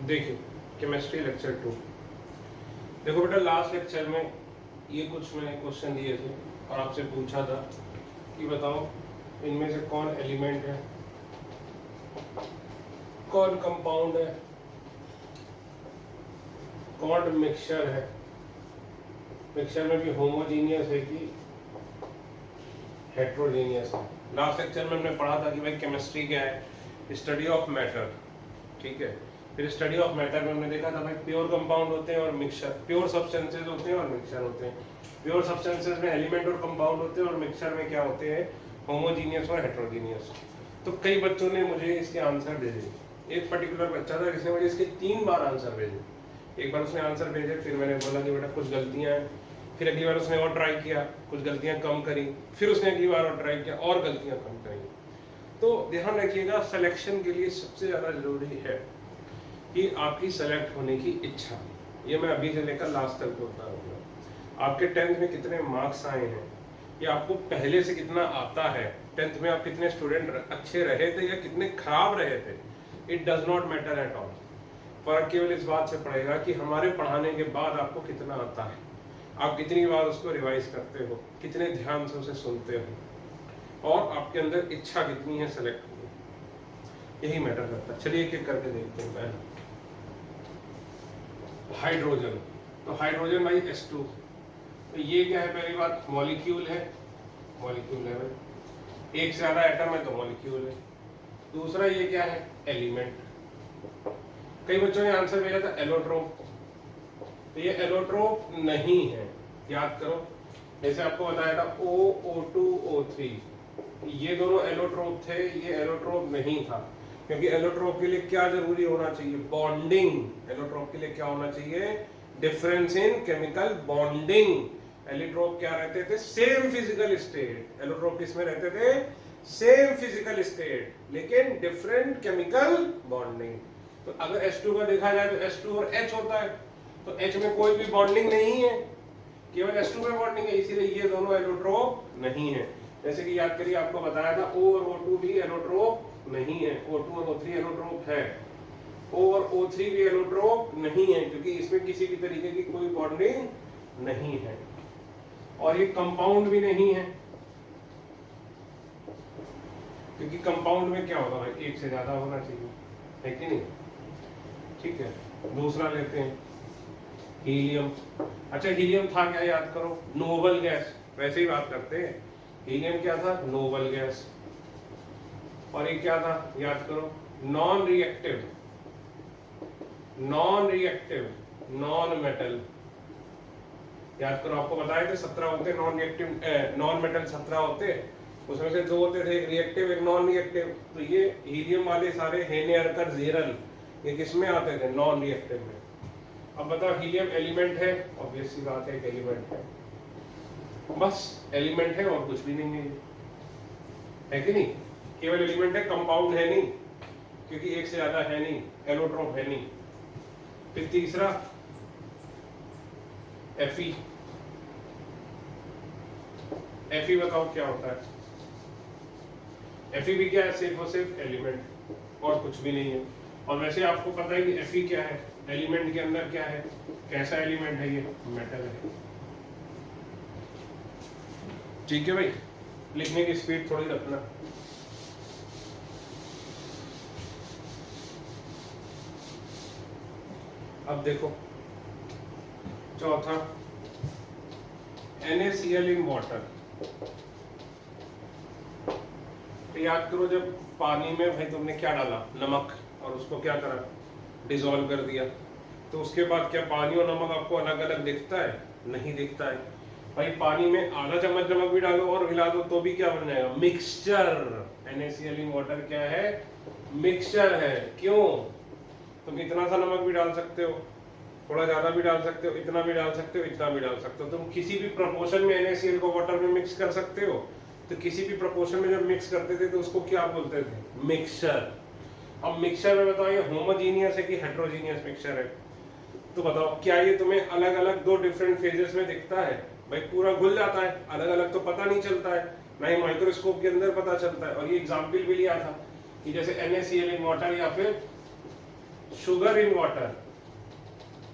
देखिए chemistry lecture 2। देखो बेटा, लास्ट लेक्चर में ये कुछ मैंने क्वेश्चन दिए थे और आपसे पूछा था कि बताओ इनमें से कौन एलिमेंट है, कौन कंपाउंड है, कौन मिक्सचर है, मिक्सचर में भी होमोजीनियस है कि हेट्रोजीनियस है। लास्ट लेक्चर में हमने पढ़ा था कि भाई केमिस्ट्री क्या है, स्टडी ऑफ मैटर, ठीक है। फिर स्टडी ऑफ मैटर में हमने देखा था भाई प्योर कंपाउंड होते हैं और मिक्सचर, प्योर सब्सटेंसेस होते हैं और मिक्सचर होते हैं। प्योर सब्सटेंसेस में एलिमेंट और कंपाउंड होते हैं और मिक्सचर में क्या होते हैं, होमोजीनियस और हेट्रोजीनियस। तो कई बच्चों ने मुझे इसके आंसर भेजे। एक पर्टिकुलर बच्चा था जिसने मुझे इसके 3 बार आंसर भेजे। एक बार उसने आंसर भेजे, फिर मैंने बोला कि बेटा कुछ गलतियां हैं, फिर अगली बार उसने और ट्राई किया, कुछ गलतियां कम करी, फिर उसने अगली बार और ट्राई किया और गलतियां कम करी। तो ध्यान रखिएगा, सिलेक्शन के लिए सबसे ज्यादा जरूरी है कि आपकी सेलेक्ट होने की इच्छा। ये मैं अभी से लेकर लास्ट तक बोलता रहूंगा। आपके 10th में कितने मार्क्स आए हैं, ये आपको पहले से कितना आता है, 10th में आप कितने स्टूडेंट अच्छे रहे थे या कितने खराब रहे थे, it does not matter at all. फर्क केवल इस बात से पड़ेगा कि हमारे पढ़ाने के बाद आपको कितना आता है, आप कितनी बार उसको रिवाइज करते हो, कितने ध्यान से उसे सुनते हो और आपके अंदर इच्छा कितनी है सेलेक्ट करने, यही मैटर करता है। चलिए एक एक करके देखते हैं। पहले हाइड्रोजन, तो हाइड्रोजन भाई H2, तो ये क्या है, पहली बात मॉलिक्यूल है, मॉलिक्यूल है, एक से ज्यादा एटम है तो मॉलिक्यूल है। दूसरा ये क्या है, एलिमेंट। कई बच्चों ने आंसर भेजा था एलोट्रोप, तो ये एलोट्रोप नहीं है, याद करो। जैसे आपको बताया था O2 O3, ये दोनों एलोट्रोप थे, ये एलोट्रोप नहीं था। क्योंकि एलोट्रोप के लिए क्या जरूरी होना चाहिए, बॉन्डिंग। एलोट्रोप के लिए क्या होना चाहिए, difference in chemical bonding. Allotrope क्या रहते थे, सेम फिजिकल स्टेट। एलोट्रोप किसमें रहते थे, सेम फिजिकल स्टेट लेकिन डिफरेंट केमिकल बॉन्डिंग। तो अगर H2 का देखा जाए तो H2 और H होता है, तो H में कोई भी बॉन्डिंग नहीं है, केवल H2 में बॉन्डिंग है, इसीलिए ये दोनों एलोट्रोप नहीं है। जैसे कि याद करिए, आपको बताया था O और O2 भी एलोट्रोप नहीं है, O2 और O3 एलोट्रोप है, O और O3 भी एलोट्रोप नहीं है क्योंकि इसमें किसी भी तरीके की कोई बॉन्डिंग नहीं है। और ये कंपाउंड भी नहीं है क्योंकि कंपाउंड में क्या होगा भाई, एक से ज्यादा होना चाहिए, है कि नहीं। ठीक है, दूसरा लेते हैं हीलियम। अच्छा, हीलियम था क्या, याद करो, नोबल गैस। वैसे ही बात करते हैं, हीलियम क्या था, नोबल गैस। और ये क्या था, याद करो, non reactive, non reactive, non metal. याद करो, आपको बताए थे 17 होते नॉन रिएक्टिव, नॉन मेटल 17 होते, उसमें से 2 होते थे, एक रिएक्टिव एक नॉन रिएक्टिव। तो ये हीलियम वाले सारे हेने, अर्कर, ज़ेरन, ये किसमें आते थे, नॉन रिएक्टिव में। अब बताओ, हीलियम एलिमेंट है, ऑब्वियस सी बात है, एक एलिमेंट है, बस एलिमेंट है और कुछ भी नहीं है कि नहीं। केवल एलिमेंट है, कंपाउंड है नहीं क्योंकि एक से ज्यादा है नहीं, एलोट्रोप है नहीं। फिर तीसरा Fe। Fe बताओ क्या होता है, Fe भी क्या है, सिर्फ और सिर्फ एलिमेंट और कुछ भी नहीं है। और वैसे आपको पता है कि Fe क्या है, एलिमेंट के अंदर क्या है, कैसा एलिमेंट है, ये मेटल है। ठीक है भाई, लिखने की स्पीड थोड़ी रखना। अब देखो चौथा, NaCl इन वाटर। तो याद करो, जब पानी में भाई तुमने क्या डाला, नमक, और उसको क्या करा, डिसॉल्व कर दिया, तो उसके बाद क्या पानी और नमक आपको अलग अलग दिखता है, नहीं दिखता है भाई। पानी में आधा चम्मच नमक भी डालो और मिला दो तो भी क्या बन जाएगा, मिक्सचर। NaCl इन वाटर क्या है, मिक्सचर है। क्यों, तुम इतना सा नमक भी डाल सकते हो, थोड़ा ज्यादा भी डाल सकते हो, इतना भी डाल सकते हो, इतना भी डाल सकते हो। तुम किसी भी प्रोपोर्शन में NaCl को वाटर में मिक्स कर सकते हो। तो किसी भी प्रोपोर्शन में जब मिक्स करते थे तो उसको क्या बोलते थे, मिक्सचर। अब मिक्सचर में बताओ, ये होमोजीनियस है कि हेट्रोजीनियस मिक्सचर है। तो बताओ, क्या ये तुम्हें अलग अलग 2 डिफरेंट फेजेस में दिखता है, भाई पूरा घुल जाता है, अलग अलग तो पता नहीं चलता है, ना ही माइक्रोस्कोप के अंदर पता चलता है। और ये एग्जाम्पल भी लिया था कि जैसे NaCl इन वाटर या फिर शुगर इन वाटर,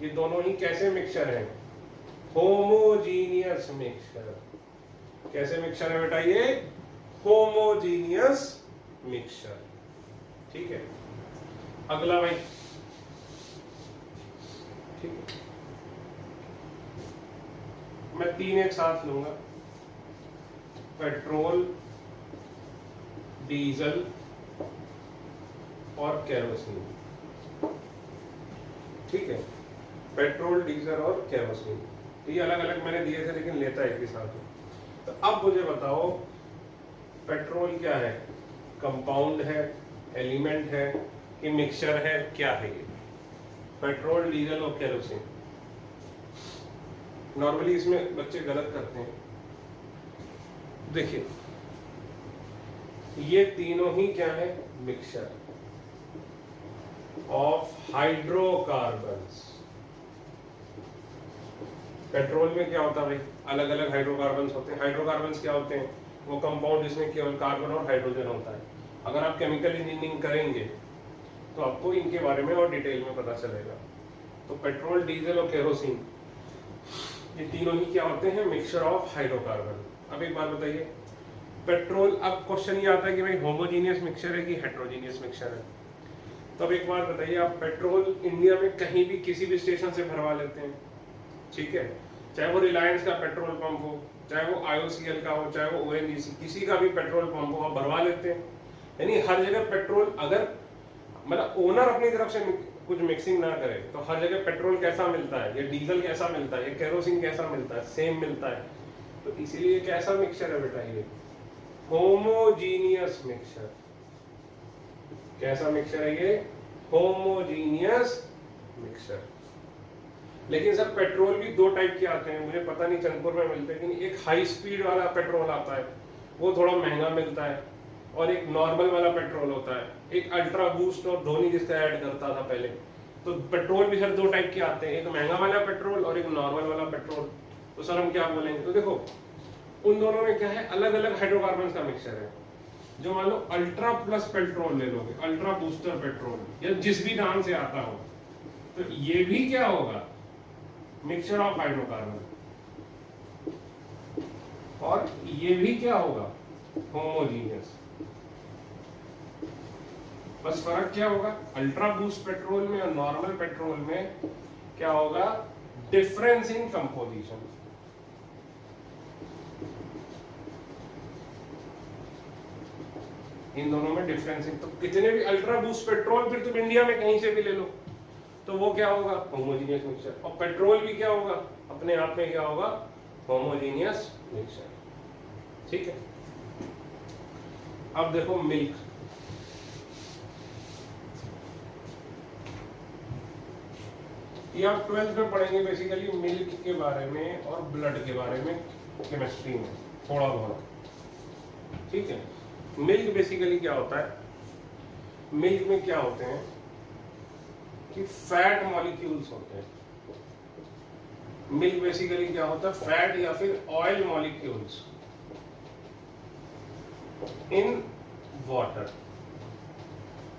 ये दोनों ही कैसे मिक्सचर है? Homogeneous mixture. कैसे मिक्सचर है बेटा ये? Homogeneous mixture. ठीक है, अगला भाई, ठीक है, मैं 3 एक साथ लूंगा, पेट्रोल, डीजल और केरोसिन। ठीक है, पेट्रोल, डीजल और केरोसिन, ये अलग अलग मैंने दिए थे लेकिन लेता है एक ही साथ। तो अब मुझे बताओ पेट्रोल क्या है? कंपाउंड है, एलिमेंट है कि मिक्सचर है? क्या है ये पेट्रोल, डीजल और केरोसिन? नॉर्मली इसमें बच्चे गलत करते हैं। देखिए ये तीनों ही क्या है? Mixture of hydrocarbons. पेट्रोल में क्या होता है भाई? अलग अलग हाइड्रोकार्बन्स होते हैं। हाइड्रोकार्बन्स क्या होते हैं? वो कंपाउंड जिसमें केवल कार्बन और हाइड्रोजन होता है। अगर आप केमिकल इंजीनियरिंग करेंगे तो आपको इनके बारे में और डिटेल में पता चलेगा। तो पेट्रोल, डीजल और केरोसिन ये तीनों ही क्या होते हैं? Mixture of hydrocarbon. अब एक बात बताइए, पेट्रोल, अब क्वेश्चन ये आता है कि भाई होमोजीनियस मिक्सचर है कि हेट्रोजीनियस मिक्सचर है? तो अब एक बात बताइए, आप पेट्रोल इंडिया में कहीं भी किसी भी स्टेशन से भरवा लेते हैं, ठीक है, चाहे वो रिलायंस का पेट्रोल पंप हो, चाहे वो IOCL का हो, चाहे वो ONGC, किसी का भी पेट्रोल पंप हो, आप भरवा लेते हैं। यानी हर जगह पेट्रोल, अगर मतलब ओनर अपनी तरफ से कुछ मिक्सिंग ना करे तो हर जगह पेट्रोल कैसा मिलता है, या डीजल कैसा मिलता है, या केरोसिन कैसा मिलता है? सेम मिलता है। तो इसीलिए कैसा मिक्सचर है बेटा ये? Homogeneous mixture. कैसा मिक्सचर है ये? Homogeneous mixture. लेकिन सर पेट्रोल भी 2 टाइप के आते हैं, मुझे पता नहीं चंदपुर में मिलते हैं, लेकिन एक हाई स्पीड वाला पेट्रोल आता है, वो थोड़ा महंगा मिलता है, और एक नॉर्मल वाला पेट्रोल होता है, एक अल्ट्रा बूस्ट और धोनी जिसका ऐड करता था पहले। तो पेट्रोल भी सर 2 टाइप के आते हैं, एक महंगा वाला पेट्रोल और एक नॉर्मल वाला पेट्रोल। तो सर हम क्या बोलेंगे? तो देखो उन दोनों में क्या है? अलग अलग हाइड्रोकार्बन का मिक्सचर है। जो मान लो अल्ट्रा प्लस पेट्रोल ले लोगे, अल्ट्रा बूस्टर पेट्रोल या जिस भी नाम से आता हो, तो ये भी क्या होगा? Mixture of hydrocarbon. और ये भी क्या होगा? होमोजीनियस। बस फर्क क्या होगा? अल्ट्रा बूस्ट पेट्रोल में और नॉर्मल पेट्रोल में क्या होगा? Difference in composition. इन दोनों में डिफरेंस। तो कितने भी अल्ट्रा बूस्ट पेट्रोल फिर तुम इंडिया में कहीं से भी ले लो तो वो क्या होगा? Homogeneous mixture. और पेट्रोल भी क्या होगा? अपने आप में क्या होगा? Homogeneous mixture. ठीक है, अब देखो मिल्क। ये आप 12th में पढ़ेंगे बेसिकली मिल्क के बारे में और ब्लड के बारे में, केमिस्ट्री में थोड़ा बहुत। ठीक है, मिल्क बेसिकली क्या होता है? मिल्क में क्या होते हैं कि फैट मॉलिक्यूल्स होते हैं। मिल्क बेसिकली क्या होता है? फैट या फिर ऑयल मॉलिक्यूल्स इन वाटर।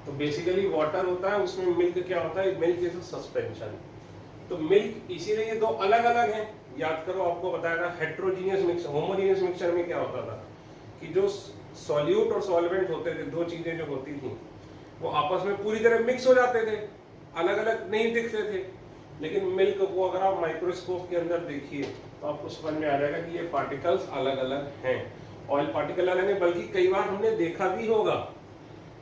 तो बेसिकली वाटर होता है, उसमें मिल्क क्या होता है? Milk is suspension. तो मिल्क इसीलिए ये 2 अलग अलग हैं। याद करो, आपको बताया था हेट्रोजीनियस मिक्सचर, होमोजीनियस मिक्सचर में क्या होता था कि जो सॉल्यूट और सॉल्वेंट होते थे, 2 चीजें जो होती थी वो आपस में पूरी तरह मिक्स हो जाते थे, अलग अलग नहीं दिखते थे। लेकिन मिल्क को अगर आप माइक्रोस्कोप के अंदर देखिए तो आपको समझ में आ जाएगा कि ये पार्टिकल्स अलग अलग हैं। ऑयल पार्टिकल अलग है, बल्कि कई बार हमने देखा भी होगा।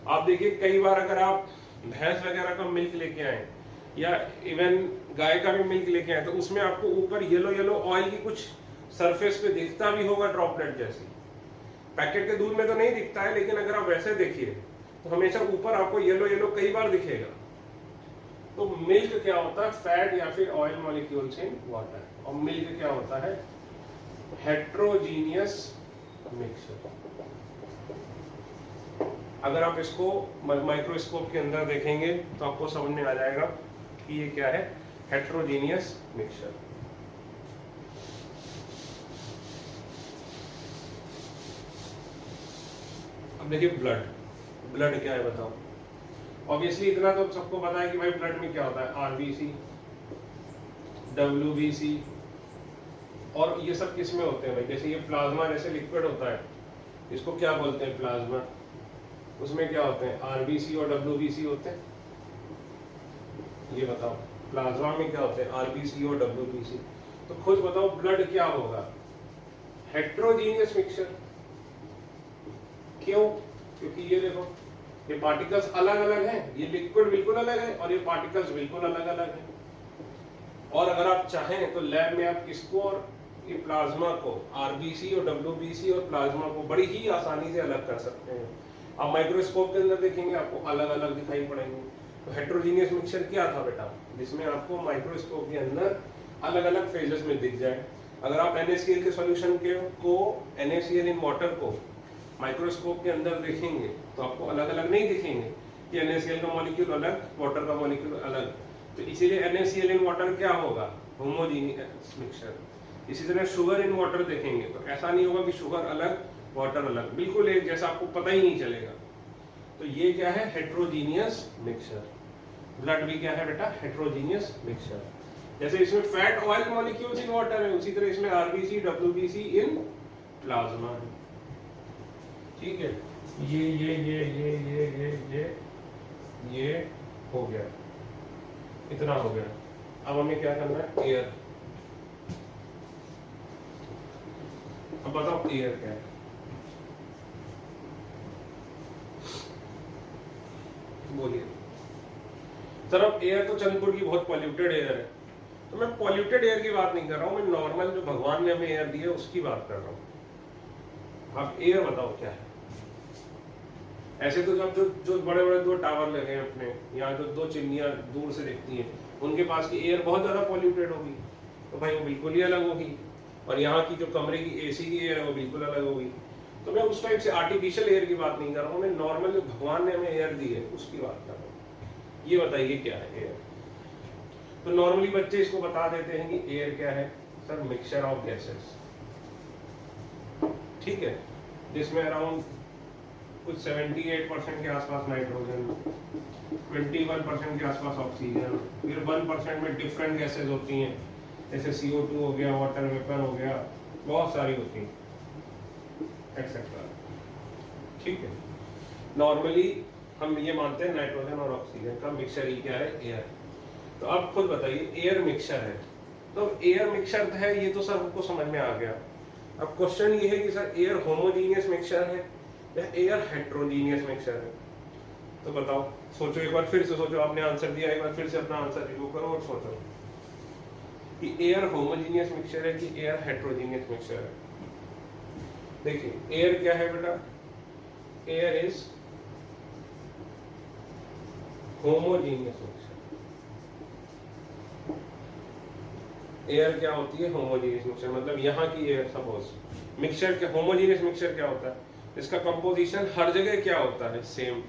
आप देखिए कई बार अगर आप भैंस वगैरह का मिल्क लेके आए या इवन गाय का भी मिल्क लेके आए तो उसमें आपको ऊपर येलो येलो ऑयल की कुछ सरफेस पे दिखता भी होगा, ड्रॉपलेट जैसी। पैकेट के दूध में तो नहीं दिखता है, लेकिन अगर आप वैसे देखिए तो हमेशा ऊपर आपको येलो येलो कई बार दिखेगा। तो मिल्क क्या होता है? फैट या फिर ऑयल मॉलिक्यूल्स इन वाटर। और मिल्क क्या होता है? Heterogeneous mixture. अगर आप इसको माइक्रोस्कोप के अंदर देखेंगे तो आपको समझ में आ जाएगा कि ये क्या है? Heterogeneous mixture. अब देखिए ब्लड। ब्लड क्या है बताओ? ऑब्वियसली इतना तो सबको पता है कि भाई ब्लड में क्या होता है, आरबीसी, डब्ल्यूबीसी, और ये सब किस में होते हैं भाई, जैसे ये प्लाज्मा जैसे लिक्विड होता है, इसको क्या बोलते हैं, प्लाज्मा, उसमें क्या होते हैं, आरबीसी और डब्ल्यूबीसी होते हैं। ये बताओ प्लाज्मा में क्या होते हैं, आरबीसी और डब्ल्यूबीसी। तो खुद बताओ ब्लड क्या होगा, हेट्रोजीनियस मिक्सचर। क्यों? क्योंकि ये देखो ये पार्टिकल्स अलग अलग हैं, ये लिक्विड बिल्कुल अलग है और ये पार्टिकल्स बिल्कुल अलग अलग हैं। और अगर आप चाहें तो लैब में आप इसको और ये प्लाज्मा को, आरबीसी और डब्ल्यूबीसी और प्लाज्मा को बड़ी ही आसानी से अलग कर सकते हैं। आप माइक्रोस्कोप के अंदर देखेंगे आपको अलग अलग दिखाई पड़ेंगे। तो हेट्रोजीनियस मिक्सचर क्या था बेटा, जिसमें आपको माइक्रोस्कोप के अंदर अलग अलग फेजेस में दिख जाए। अगर आप NaCl के सॉल्यूशन को NaCl इन वाटर को माइक्रोस्कोप के अंदर देखेंगे तो आपको अलग अलग नहीं दिखेंगे कि NaCl का मॉलिक्यूल अलग, वाटर का मॉलिक्यूल अलग। तो इसीलिए NaCl इन वाटर क्या होगा, होमोजीनियस मिक्सचर। इसी तरह शुगर इन वाटर देखेंगे तो ऐसा नहीं होगा कि शुगर अलग वाटर अलग, बिल्कुल एक जैसा, आपको पता ही नहीं चलेगा। तो ये क्या है, हेट्रोजीनियस मिक्सचर। ब्लड भी क्या है बेटा, हेट्रोजीनियस मिक्सचर। जैसे इसमें fat oil molecules in water है, उसी तरह इसमें आरबीसी डब्ल्यूबीसी इन प्लाज्मा है। ठीक है, ये हो गया, इतना हो गया। अब हमें क्या करना है, एयर। अब बताओ एयर क्या है। बोलिए सर, अब एयर तो चंद्रपुर की बहुत पॉल्यूटेड एयर है। तो मैं पॉल्यूटेड एयर की बात नहीं कर रहा हूँ, मैं नॉर्मल जो भगवान ने हमें एयर दी है उसकी बात कर रहा हूँ। आप एयर बताओ क्या है। ऐसे तो जब जो बड़े बड़े दो टावर लगे हैं अपने यहाँ, जो दो चिमनियाँ दूर से दिखती हैं, उनके पास की एयर बहुत ज्यादा पॉल्यूटेड होगी, तो भाई वो बिल्कुल ही अलग होगी। और यहाँ की जो कमरे की AC की एयर है वो बिल्कुल अलग होगी। तो मैं उस टाइप से आर्टिफिशियल एयर की बात नहीं कर रहा हूँ, मैं नॉर्मल जो भगवान ने हमें एयर दी है उसकी बात कर रहा हूँ। ये बताइए क्या है एयर। तो नॉर्मली बच्चे इसको बता देते हैं कि एयर क्या है, सर मिक्सचर ऑफ गैसेस। ठीक है, जिसमें अराउंड कुछ 78% के आसपास नाइट्रोजन, 21% के आसपास ऑक्सीजन, फिर 1% में डिफरेंट गैसेस होती हैं, जैसे CO2 हो गया, वाटर वेपर हो गया, बहुत सारी होती हैं एक्सेट्रा। ठीक है, नॉर्मली हम ये मानते हैं नाइट्रोजन और ऑक्सीजन का मिक्सचर ही क्या है, एयर। तो आप खुद बताइए एयर मिक्सचर है, तो एयर मिक्सचर है ये तो सर हमको समझ में आ गया। अब क्वेश्चन ये है कि सर एयर होमोजीनियस मिक्सचर है या एयर हेट्रोजीनियस मिक्सचर है। तो बताओ, सोचो एक बार फिर से सोचो, आपने आंसर दिया, एक बार फिर से अपना आंसर रिव्यू करो और सोचो कि एयर होमोजीनियस मिक्सचर है कि एयर हेट्रोजीनियस मिक्सचर है। देखिए एयर क्या है बेटा, air is homogeneous mixture. Air क्या होती है, होमोजीनियस मिक्सचर, मतलब यहाँ की एयर। सपोज मिक्सचर क्या, होमोजीनियस मिक्सचर क्या होता है, इसका कंपोजिशन हर जगह क्या होता है, सेम।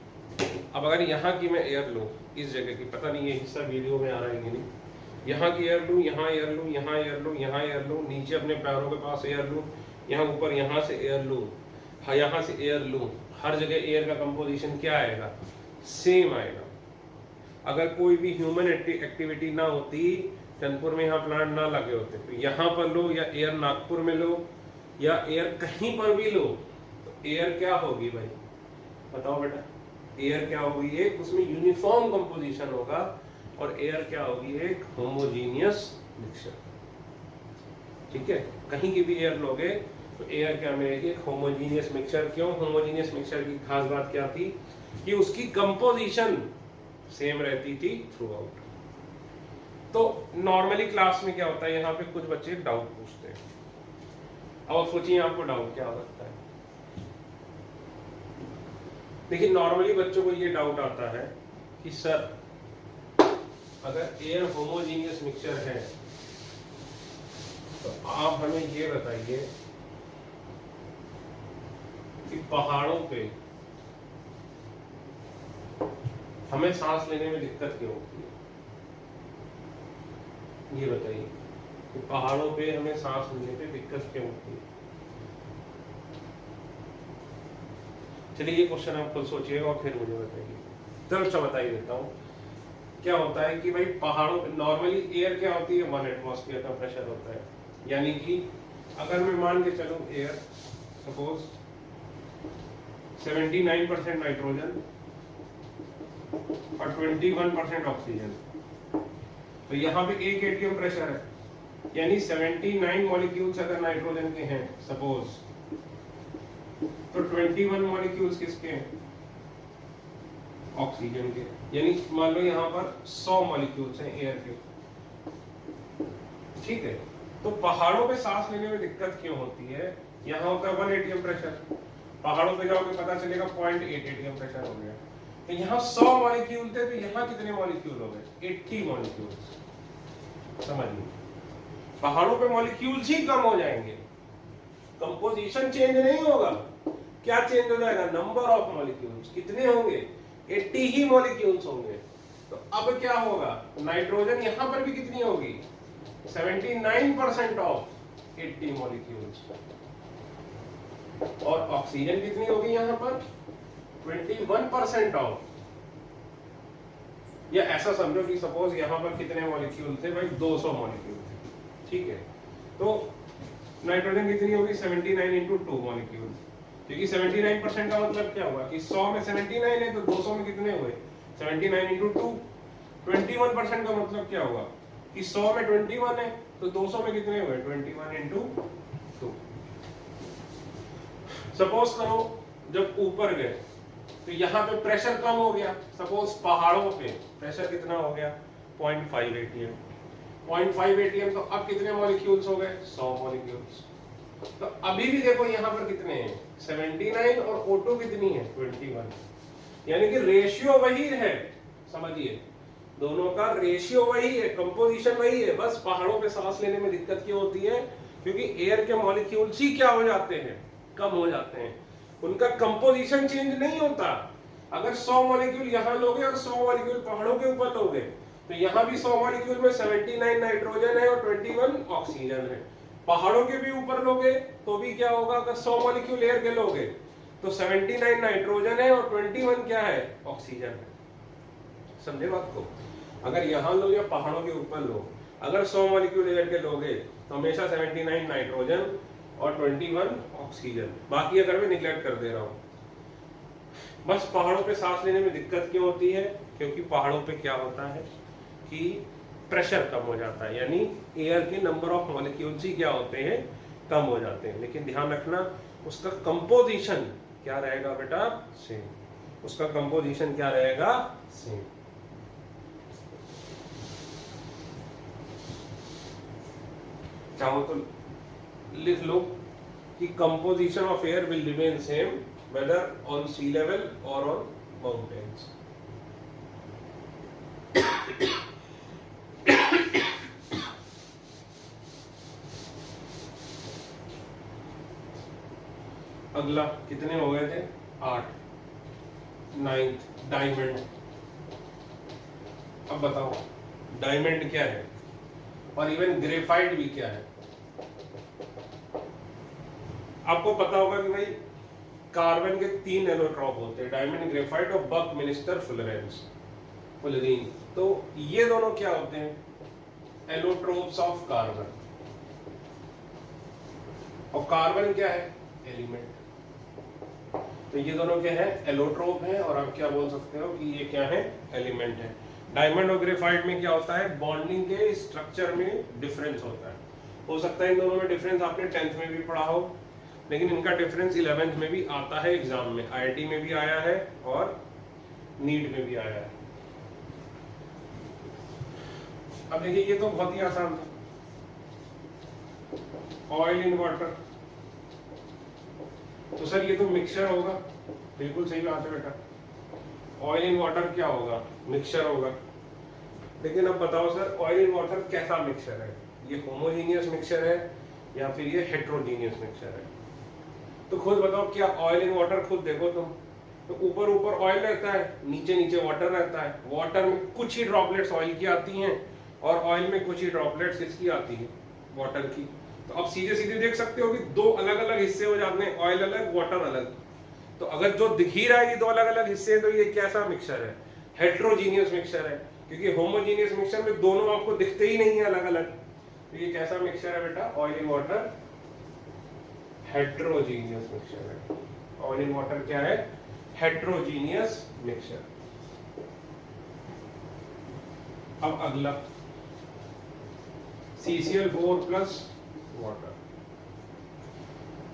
अब अगर यहाँ की मैं एयर लूँ, इस जगह की, पता नहीं ये हिस्सा वीडियो में आ रहा है कि नहीं, यहाँ की एयर लूँ, यहाँ एयर लूँ, यहाँ एयर लूँ, यहाँ एयर लूँ, नीचे अपने पैरों के पास एयर लूँ, यहाँ ऊपर यहाँ से एयर लूँ, यहाँ से एयर लूँ, हर जगह एयर का कंपोजिशन क्या आएगा, सेम आएगा। अगर कोई भी ह्यूमन एक्टिविटी ना होती, चंदपुर में यहाँ प्लांट ना लगे होते, तो यहाँ पर लो या एयर नागपुर में लो या एयर कहीं पर भी लो, तो एयर क्या होगी भाई, बताओ बेटा। एयर क्या होगी, एक उसमें यूनिफॉर्म कंपोजिशन होगा, और एयर क्या होगी, एक होमोजीनियस मिक्सचर। ठीक है, कहीं की भी एयर लोगे तो एयर क्या मिलेगी, एक होमोजीनियस मिक्सचर। क्यों होमोजीनियस मिक्सचर की खास बात क्या थी कि उसकी कंपोजिशन सेम रहती थी थ्रू आउट। तो नॉर्मली क्लास में क्या होता है, यहाँ पे कुछ बच्चे डाउट पूछते हैं। अब सोचिए आपको डाउट क्या हो सकता है। देखिए नॉर्मली बच्चों को ये डाउट आता है कि सर अगर एयर होमोजीनियस मिक्सचर है तो आप हमें ये बताइए कि पहाड़ों पे हमें सांस लेने में दिक्कत क्यों होती है। ये बताइए कि पहाड़ों पे हमें सांस लेने पे दिक्कत क्यों होती है। चलिए ये क्वेश्चन आप खुद सोचिएगा और फिर मुझे बताइए। चलो अच्छा बता ही देता हूँ। क्या होता है कि भाई पहाड़ों पे नॉर्मली एयर क्या होती है, 1 एटमॉस्फेयर का प्रेशर होता है। यानी कि अगर मैं मान के चलूं एयर सपोज 79% नाइट्रोजन और 21% ऑक्सीजन, तो यहाँ पे 1 एटीएम प्रेशर है, यानी 79 मॉलिक्यूल्स अगर नाइट्रोजन के हैं सपोज, तो 21 मॉलिक्यूल्स किसके हैं, ऑक्सीजन के। यानी मान लो यहाँ पर 100 मॉलिक्यूल्स हैं एयर के, ठीक है। तो पहाड़ों पे सांस लेने में दिक्कत क्यों होती है, यहाँ होता है 1 एटीएम प्रेशर, पहाड़ों पे जाओगे पता चलेगा 0.8 एटीएम प्रेशर हो गया। तो यहाँ 100 मॉलिक्यूल थे, तो यहाँ कितने मॉलिक्यूल हो गए, 80 मॉलिक्यूल्स। समझिए, पहाड़ों पे मॉलिक्यूल्स ही कम हो जाएंगे, कंपोजिशन चेंज नहीं होगा। क्या चेंज हो जाएगा, नंबर ऑफ मॉलिक्यूल्स। कितने होंगे, 80 ही मॉलिक्यूल्स होंगे। तो अब क्या होगा, नाइट्रोजन यहाँ पर भी कितनी होगी, 79% ऑफ 80 मॉलिक्यूल्स, और ऑक्सीजन कितनी होगी यहाँ पर 21% ऑफ। या ऐसा समझो कि सपोज यहाँ पर कितने मॉलिक्यूल थे भाई, 200 मॉलिक्यूल थे, ठीक है। तो नाइट्रोजन कितनी होगी 79 इंटू 2 मॉलिक्यूल, क्योंकि 79% का मतलब क्या हुआ कि 100 में 79 है, तो 200 में कितने हुए 79 इंटू 2। 21% का मतलब क्या हुआ कि 100 में 21 है, तो 200 में कितने हुए 21 इंटू 2। सपोज करो जब ऊपर गए तो यहाँ पे प्रेशर कम हो गया, सपोज पहाड़ों पे प्रेशर कितना हो गया 0.5 एटीएम। 0.5 एटीएम, तो अब कितने मॉलिक्यूल्स हो गए 100 मॉलिक्यूल्स। तो अभी भी देखो यहाँ पर कितने हैं 79 और O2 कितनी है 21, यानी कि रेशियो वही है। समझिए, दोनों का रेशियो वही है, कंपोजिशन वही है, बस पहाड़ों पे सांस लेने में दिक्कत क्यों होती है, क्योंकि एयर के मॉलिक्यूल्स ही क्या हो जाते हैं, कम हो जाते हैं, उनका कंपोजिशन चेंज नहीं होता। अगर 100 मॉलिक्यूल यहाँ लोगे और 100 मॉलिक्यूल पहाड़ों के ऊपर लोगे, तो यहाँ भी 100 मॉलिक्यूल में 79 नाइट्रोजन है और 21 ऑक्सीजन है। पहाड़ों के भी ऊपर लोगे तो भी क्या होगा, अगर 100 मॉलिक्यूल एयर के लोगे तो 79 नाइट्रोजन है और 21 क्या है, ऑक्सीजन है। समझे बात को, अगर यहाँ लो या पहाड़ों के ऊपर लो, अगर 100 मॉलिक्यूल एयर के लोगे तो हमेशा 79 नाइट्रोजन और 21 ऑक्सीजन, बाकी अगर मैं निगलेक्ट कर दे रहा हूँ। बस पहाड़ों पे सांस लेने में दिक्कत क्यों होती है, क्योंकि पहाड़ों पे क्या होता है कि प्रेशर कम हो जाता है, यानी एयर के नंबर ऑफ मॉलिक्यूल्स ही क्या होते हैं, कम हो जाते हैं। लेकिन ध्यान रखना उसका कंपोजिशन क्या रहेगा बेटा, सेम, उसका कंपोजिशन क्या रहेगा, सेम। चाहो तो लिख लो कि composition of air will remain same whether on sea level और ऑन माउंटेन्स। अगला कितने हो गए थे 8, 9th डायमंड। अब बताओ डायमंड क्या है, और इवन ग्रेफाइट भी क्या है। आपको पता होगा कि भाई कार्बन के 3 एलोट्रॉप होते हैं, डायमंड, ग्रेफाइट और बकमिंस्टर फुलरीन। तो ये दोनों क्या होते हैं, एलोट्रोप्स ऑफ कार्बन। और कार्बन क्या है, एलिमेंट। तो ये दोनों क्या है, एलोट्रोप है, और आप क्या बोल सकते हो कि ये क्या है, एलिमेंट है। डायमंड और ग्रेफाइट में क्या होता है, बॉन्डिंग के स्ट्रक्चर में डिफरेंस होता है। हो सकता है इन दोनों में डिफरेंस आपने 10th में भी पढ़ा हो, लेकिन इनका डिफरेंस 11th में भी आता है एग्जाम में, IIT में भी आया है और नीट में भी आया है। अब देखिए ये तो बहुत ही आसान था, ऑयल इन वाटर। तो सर ये तो मिक्सचर होगा, बिल्कुल सही बात है बेटा, ऑयल इन वाटर क्या होगा, मिक्सचर होगा। लेकिन अब बताओ सर ऑयल इन वाटर कैसा मिक्सचर है, ये होमोजीनियस मिक्सचर है या फिर ये हेट्रोजीनियस मिक्सचर है। तो खुद बताओ, क्या ऑयल इन वाटर खुद देखो तुम, तो ऊपर ऊपर ऑयल रहता है, नीचे नीचे वाटर रहता है। वाटर में कुछ ही ड्रॉपलेट्स ऑयल की आती हैं और ऑयल में कुछ ही ड्रॉपलेट्स किसकी आती है, वाटर की। तो अब सीधे सीधे देख सकते हो कि 2 अलग अलग हिस्से हो जाते हैं, ऑयल अलग वाटर अलग। तो अगर जो दिख ही रहा है कि 2 अलग अलग हिस्से हैं, तो ये कैसा मिक्सचर है, हेट्रोजीनियस मिक्सचर है, क्योंकि होमोजीनियस मिक्सचर में दोनों आपको दिखते ही नहीं है अलग अलग। तो ये कैसा मिक्सचर है बेटा? Oil in water heterogeneous mixture है। ऑयल इन वाटर क्या है? Heterogeneous mixture. अब अगला CCl4 प्लस वाटर।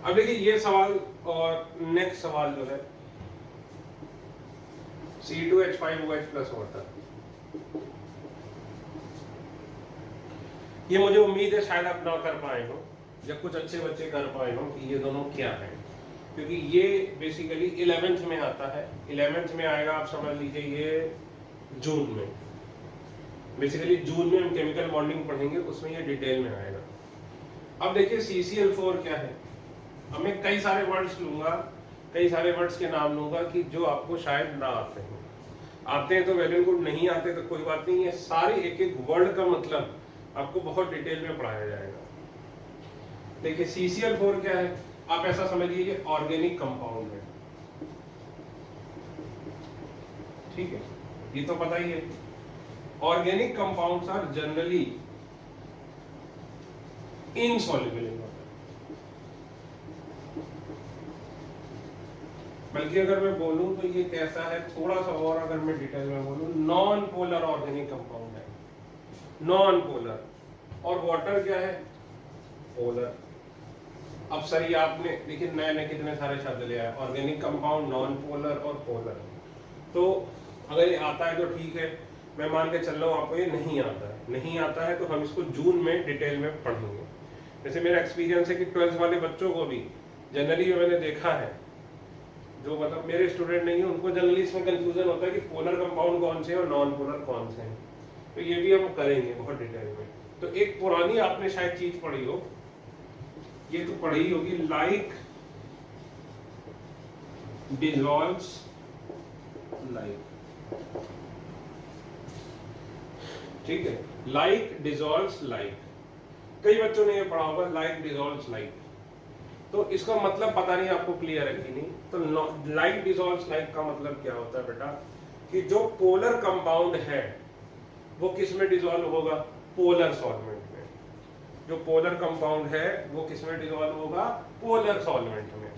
अब देखिए ये सवाल और नेक्स्ट सवाल जो है C2H5OH प्लस वाटर, ये मुझे उम्मीद है शायद आप ना कर पाए हो, या कुछ अच्छे बच्चे कर पाए हो कि ये दोनों क्या है, क्योंकि ये बेसिकली 11th में आता है। 11th में आएगा, आप समझ लीजिए ये जून में, बेसिकली जून में हम केमिकल बॉन्डिंग पढ़ेंगे, उसमें ये डिटेल में आएगा। अब देखिए CCl4 क्या है। अब मैं कई सारे वर्ड्स लूंगा, कई सारे वर्ड्स के नाम लूंगा कि जो आपको शायद ना आते हैं। आते हैं तो वेल एंड गुड, नहीं आते तो कोई बात नहीं है। सारे एक एक वर्ड का मतलब आपको बहुत डिटेल में पढ़ाया जाएगा। देखिए CCl4 क्या है, आप ऐसा समझिए ये ऑर्गेनिक कंपाउंड है, ठीक है, ये तो पता ही है। Organic compounds are generally insoluble in water. बल्कि अगर मैं बोलूं तो ये कैसा है, थोड़ा सा और अगर मैं डिटेल में बोलूं, नॉन पोलर ऑर्गेनिक कंपाउंड है, नॉन पोलर। और वाटर क्या है? पोलर। अब सर ये आपने देखिए नए नए कितने सारे शब्द ले आए, ऑर्गेनिक कंपाउंड, नॉन पोलर और पोलर। तो अगर ये आता है तो ठीक है, मैं मान के चल रहा हूँ आपको ये नहीं आता है। नहीं आता है तो हम इसको जून में डिटेल में पढ़ेंगे। जैसे मेरा एक्सपीरियंस है कि 12th वाले बच्चों को भी जनरली मैंने देखा है, जो मतलब मेरे स्टूडेंट नहीं है, उनको जनरली इसमें कंफ्यूजन होता है कि पोलर कंपाउंड कौन से हैं और नॉन पोलर कौन से हैं। तो ये भी हम करेंगे बहुत डिटेल में। तो एक पुरानी आपने शायद चीज पढ़ी हो, ये तो पढ़ी होगी, लाइक डिसॉल्व्स लाइक, ठीक है, लाइक डिसॉल्व्स लाइक। कई बच्चों ने ये पढ़ा होगा लाइक डिसॉल्व्स लाइक। तो इसका मतलब पता नहीं आपको क्लियर है कि नहीं। तो लाइक डिसॉल्व्स लाइक का मतलब क्या होता है बेटा, कि जो पोलर कंपाउंड है वो किस में डिसॉल्व होगा? पोलर सॉल्वेंट में। जो पोलर कंपाउंड है वो किस में डिसॉल्व होगा? पोलर सॉल्वेंट में।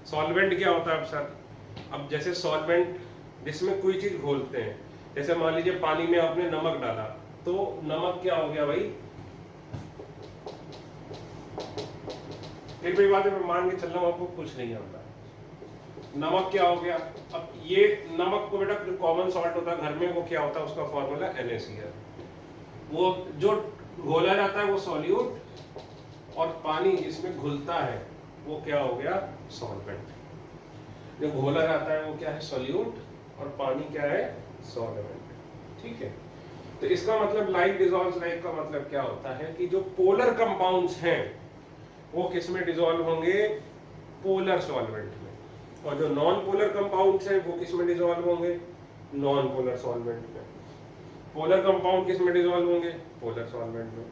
सॉल्वेंट क्या होता है अब सर? अब जैसे सॉल्वेंट जिसमें कोई चीज घोलते हैं, जैसे मान लीजिए पानी में आपने नमक डाला, तो नमक क्या हो गया भाई? फिर भी बात है, मैं मान के चल रहा हूं आपको कुछ नहीं आता। नमक क्या हो गया? अब ये नमक को बेटा जो कॉमन सॉल्ट होता है घर में, वो क्या होता है? उसका फॉर्मूला NaCl। वो जो घोला जाता है वो सॉल्यूट, और पानी जिसमें घुलता है वो क्या हो गया? सॉल्वेंट। जो घोला जाता है वो क्या है? सॉल्यूट, और पानी क्या है? सॉल्वेंट। ठीक है, तो इसका मतलब लाइक डिसॉल्व्स लाइक का मतलब क्या होता है कि जो पोलर कंपाउंड्स हैं वो किस में डिसॉल्व होंगे? पोलर सॉल्वेंट में। और जो नॉन पोलर कंपाउंड्स हैं वो किस में डिसॉल्व होंगे? नॉन पोलर सॉल्वेंट में। पोलर कंपाउंड किस में डिसॉल्व होंगे? पोलर सॉल्वेंट में।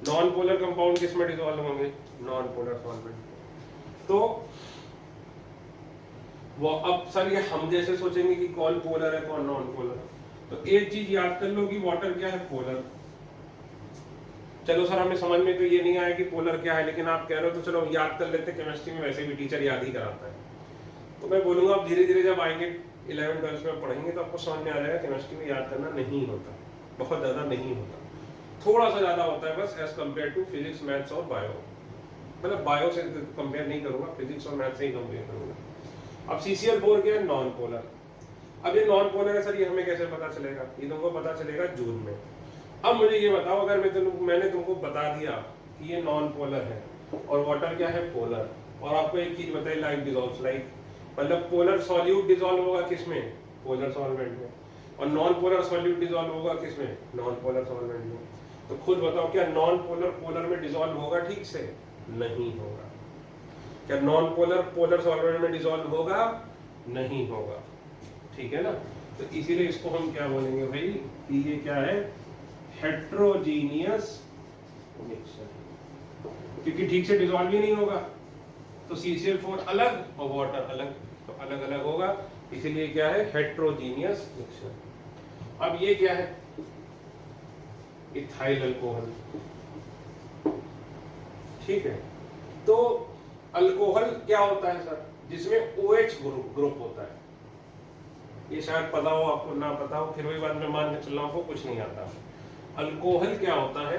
नॉन पोलर कंपाउंड किस में डिसॉल्व होंगे? नॉन पोलर सॉल्वेंट में। तो वो अब सर ये हम जैसे सोचेंगे कि कौन पोलर है कौन नॉन पोलर, तो एक चीज याद कर लो कि वाटर क्या है? पोलर। चलो सर हमें समझ में तो ये नहीं आया कि पोलर क्या है, लेकिन आप कह रहे हो तो चलो याद कर लेते। केमिस्ट्री में वैसे भी टीचर याद ही कराता है, तो मैं बोलूंगा आप धीरे धीरे जब आएंगे 11th 12th में पढ़ेंगे तो आपको समझ में आ जाएगा केमिस्ट्री में याद करना नहीं होता, बहुत ज्यादा नहीं होता, थोड़ा सा ज्यादा होता है बस, as compare to physics maths और बायो। मतलब बायो से कंपेयर नहीं करूंगा, फिजिक्स और मैथ्स से ही कंपेयर करूंगा। अब CCl4 क्या है? Non polar. अब ये नॉन पोलर है सर, ये हमें कैसे पता चलेगा? ये तुमको पता चलेगा जून में। अब मुझे ये बताओ, अगर मैंने तुमको बता दिया कि ये नॉन पोलर है और वाटर क्या है? पोलर, और आपको एक चीज बताई लाइक डिसॉल्व्स लाइक, मतलब पोलर सॉल्यूट डिसॉल्व होगा किसमें? पोलर सॉल्वेंट में, और नॉन पोलर सॉल्यूट डिसॉल्व होगा किसमें? नॉन पोलर सॉल्वेंट में। तो खुद बताओ क्या नॉन पोलर पोलर में डिसॉल्व होगा? ठीक से नहीं होगा। क्या नॉन पोलर पोलर सॉल्वेंट में डिसॉल्व होगा? नहीं होगा। ठीक है ना, तो इसीलिए इसको हम क्या बोलेंगे भाई कि ये क्या है? हेट्रोजीनियस मिक्सचर, क्योंकि ठीक से डिसॉल्व ही नहीं होगा। तो CCl4 अलग और वाटर अलग, तो अलग अलग होगा, इसीलिए क्या है? Heterogeneous mixture. अब ये क्या है, इथाइल अल्कोहल। ठीक है, तो अल्कोहल क्या होता है सर, जिसमें OH ग्रुप होता है। ये शायद पता हो आपको, ना पता हो, फिर वही बात मैं मान के चल रहा हूं आपको कुछ नहीं आता। अल्कोहल क्या होता है,